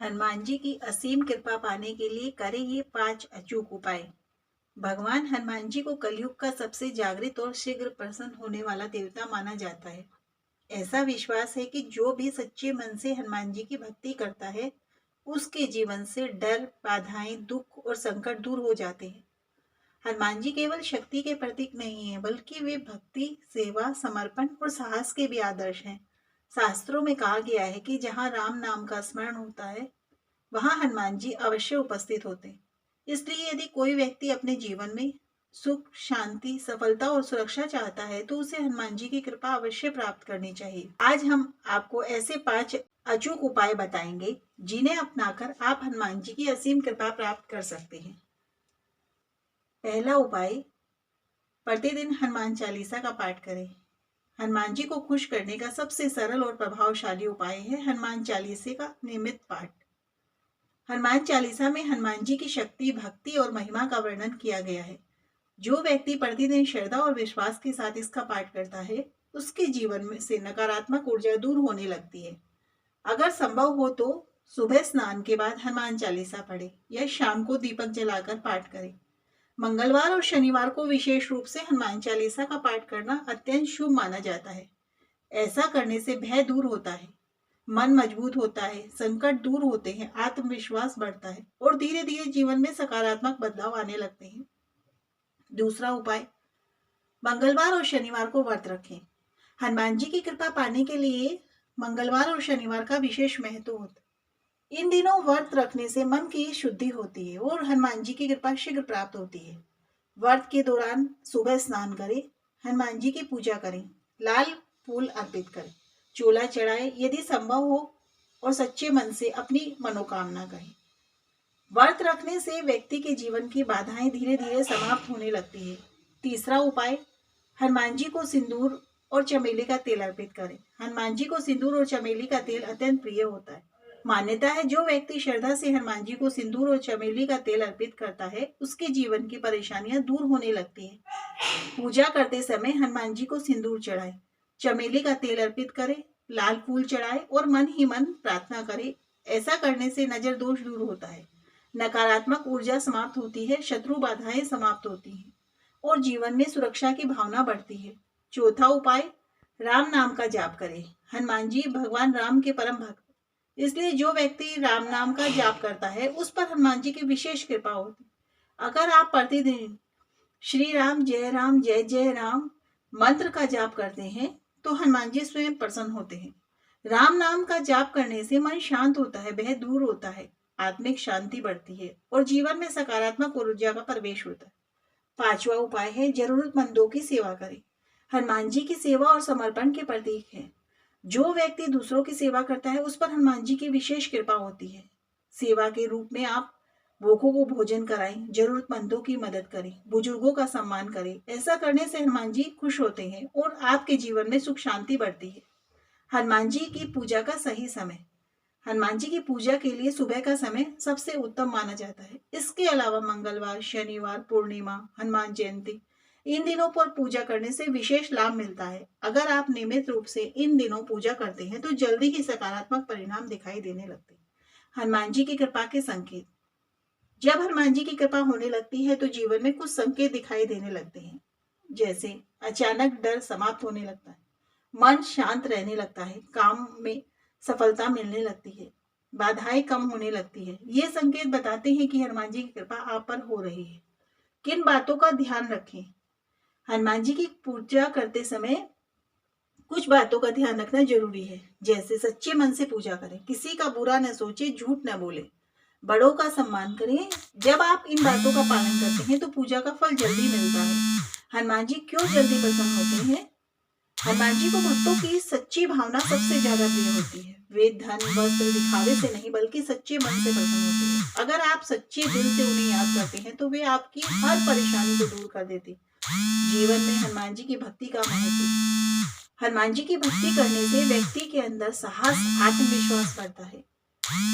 हनुमान जी की असीम कृपा पाने के लिए करें ये 5 अचूक उपाय। भगवान हनुमान जी को कलयुग का सबसे जागृत और शीघ्र प्रसन्न होने वाला देवता माना जाता है। ऐसा विश्वास है कि जो भी सच्चे मन से हनुमान जी की भक्ति करता है, उसके जीवन से डर, बाधाएं, दुख और संकट दूर हो जाते हैं। हनुमान जी केवल शक्ति के प्रतीक नहीं है, बल्कि वे भक्ति, सेवा, समर्पण और साहस के भी आदर्श हैं। शास्त्रों में कहा गया है कि जहाँ राम नाम का स्मरण होता है, वहां हनुमान जी अवश्य उपस्थित होते हैं। इसलिए यदि कोई व्यक्ति अपने जीवन में सुख, शांति, सफलता और सुरक्षा चाहता है, तो उसे हनुमान जी की कृपा अवश्य प्राप्त करनी चाहिए। आज हम आपको ऐसे 5 अचूक उपाय बताएंगे, जिन्हें अपनाकर आप हनुमान जी की असीम कृपा प्राप्त कर सकते हैं। पहला उपाय, प्रतिदिन हनुमान चालीसा का पाठ करें। हनुमान जी को खुश करने का सबसे सरल और प्रभावशाली उपाय है हनुमान चालीसे का नियमित पाठ। हनुमान चालीसा में हनुमान जी की शक्ति, भक्ति और महिमा का वर्णन किया गया है। जो व्यक्ति प्रतिदिन श्रद्धा और विश्वास के साथ इसका पाठ करता है, उसके जीवन में से नकारात्मक ऊर्जा दूर होने लगती है। अगर संभव हो तो सुबह स्नान के बाद हनुमान चालीसा पढ़े या शाम को दीपक जलाकर पाठ करें। मंगलवार और शनिवार को विशेष रूप से हनुमान चालीसा का पाठ करना अत्यंत शुभ माना जाता है। ऐसा करने से भय दूर होता है, मन मजबूत होता है, संकट दूर होते हैं, आत्मविश्वास बढ़ता है और धीरे धीरे जीवन में सकारात्मक बदलाव आने लगते हैं। दूसरा उपाय, मंगलवार और शनिवार को व्रत रखें। हनुमान जी की कृपा पाने के लिए मंगलवार और शनिवार का विशेष महत्व होता है। इन दिनों व्रत रखने से मन की शुद्धि होती है और हनुमान जी की कृपा शीघ्र प्राप्त होती है। व्रत के दौरान सुबह स्नान करें, हनुमान जी की पूजा करें, लाल फूल अर्पित करें, चोला चढ़ाएं यदि संभव हो और सच्चे मन से अपनी मनोकामना कहें। व्रत रखने से व्यक्ति के जीवन की बाधाएं धीरे धीरे समाप्त होने लगती है। तीसरा उपाय, हनुमान जी को सिंदूर और चमेली का तेल अर्पित करें। हनुमान जी को सिंदूर और चमेली का तेल अत्यंत प्रिय होता है। मान्यता है जो व्यक्ति श्रद्धा से हनुमान जी को सिंदूर और चमेली का तेल अर्पित करता है, उसके जीवन की परेशानियां दूर होने लगती है। पूजा करते समय हनुमान जी को सिंदूर चढ़ाए, चमेली का तेल अर्पित करें, लाल फूल चढ़ाए और मन ही मन प्रार्थना करें। ऐसा करने से नजर दोष दूर होता है, नकारात्मक ऊर्जा समाप्त होती है, शत्रु बाधाएं समाप्त होती हैं और जीवन में सुरक्षा की भावना बढ़ती है। चौथा उपाय, राम नाम का जाप करें। हनुमान जी भगवान राम के परम भक्त, इसलिए जो व्यक्ति राम नाम का जाप करता है, उस पर हनुमान जी की विशेष कृपा होती है। अगर आप प्रतिदिन श्री राम जय जय राम मंत्र का जाप करते हैं, तो हनुमान जी स्वयं प्रसन्न होते हैं। राम नाम का जाप करने से मन शांत होता है, भय दूर होता है, आत्मिक शांति बढ़ती है और जीवन में सकारात्मक ऊर्जा का प्रवेश होता है। पांचवा उपाय है जरूरतमंदों की सेवा करें। हनुमान जी की सेवा और समर्पण के प्रतीक है। जो व्यक्ति दूसरों की सेवा करता है, उस पर हनुमान जी की विशेष कृपा होती है। सेवा के रूप में आप भूखों को भोजन कराएं, जरूरतमंदों की मदद करें, बुजुर्गों का सम्मान करें। ऐसा करने से हनुमान जी खुश होते हैं और आपके जीवन में सुख शांति बढ़ती है। हनुमान जी की पूजा का सही समय, हनुमान जी की पूजा के लिए सुबह का समय सबसे उत्तम माना जाता है। इसके अलावा मंगलवार, शनिवार, पूर्णिमा, हनुमान जयंती, इन दिनों पर पूजा करने से विशेष लाभ मिलता है। अगर आप नियमित रूप से इन दिनों पूजा करते हैं, तो जल्दी ही सकारात्मक परिणाम दिखाई देने लगते हैं। हनुमान जी की कृपा के संकेत, जब हनुमान जी की कृपा होने लगती है, तो जीवन में कुछ संकेत दिखाई देने लगते हैं। जैसे अचानक डर समाप्त होने लगता है, मन शांत रहने लगता है, काम में सफलता मिलने लगती है, बाधाएं कम होने लगती है। ये संकेत बताते हैं कि हनुमान जी की कृपा आप पर हो रही है। किन बातों का ध्यान रखें? हनुमान जी की पूजा करते समय कुछ बातों का ध्यान रखना जरूरी है। जैसे सच्चे मन से पूजा करें, किसी का बुरा न सोचे, झूठ न बोले, बड़ों का सम्मान करें। जब आप इन बातों का पालन करते हैं, तो पूजा का फल जल्दी मिलता है। हनुमान जी क्यों जल्दी प्रसन्न होते हैं? हनुमान जी को भक्तों की सच्ची भावना सबसे ज्यादा प्रिय होती है। वे धन, वस्त्र, दिखावे से नहीं, बल्कि सच्चे मन से प्रसन्न होते हैं। अगर आप सच्चे दिल से उन्हें याद करते हैं, तो वे आपकी हर परेशानी को दूर कर देते। जीवन में हनुमान जी की भक्ति का महत्व, हनुमान जी की भक्ति करने से व्यक्ति के अंदर साहस, आत्मविश्वास बढ़ता है।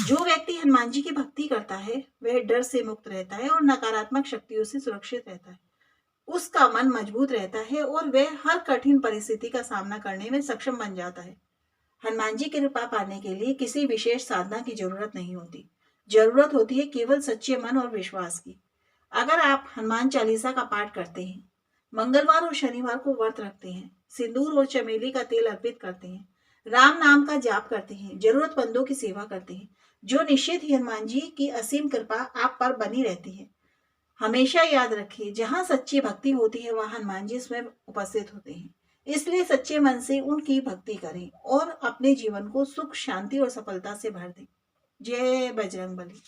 जो व्यक्ति हनुमान जी की भक्ति करता है, वह डर से मुक्त रहता है और नकारात्मक शक्तियों से सुरक्षित रहता है। उसका मन मजबूत रहता है और वह हर कठिन परिस्थिति का सामना करने में सक्षम बन जाता है। हनुमान जी की कृपा पाने के लिए किसी विशेष साधना की जरूरत नहीं होती। जरूरत होती है केवल सच्चे मन और विश्वास की। अगर आप हनुमान चालीसा का पाठ करते हैं, मंगलवार और शनिवार को व्रत रखते हैं, सिंदूर और चमेली का तेल अर्पित करते हैं, राम नाम का जाप करते हैं, जरूरतमंदों की सेवा करते हैं, जो निश्चित ही हनुमान जी की असीम कृपा आप पर बनी रहती है। हमेशा याद रखिए, जहाँ सच्ची भक्ति होती है वहाँ हनुमान जी स्वयं उपस्थित होते हैं। इसलिए सच्चे मन से उनकी भक्ति करें और अपने जीवन को सुख, शांति और सफलता से भर दें। जय बजरंग बली।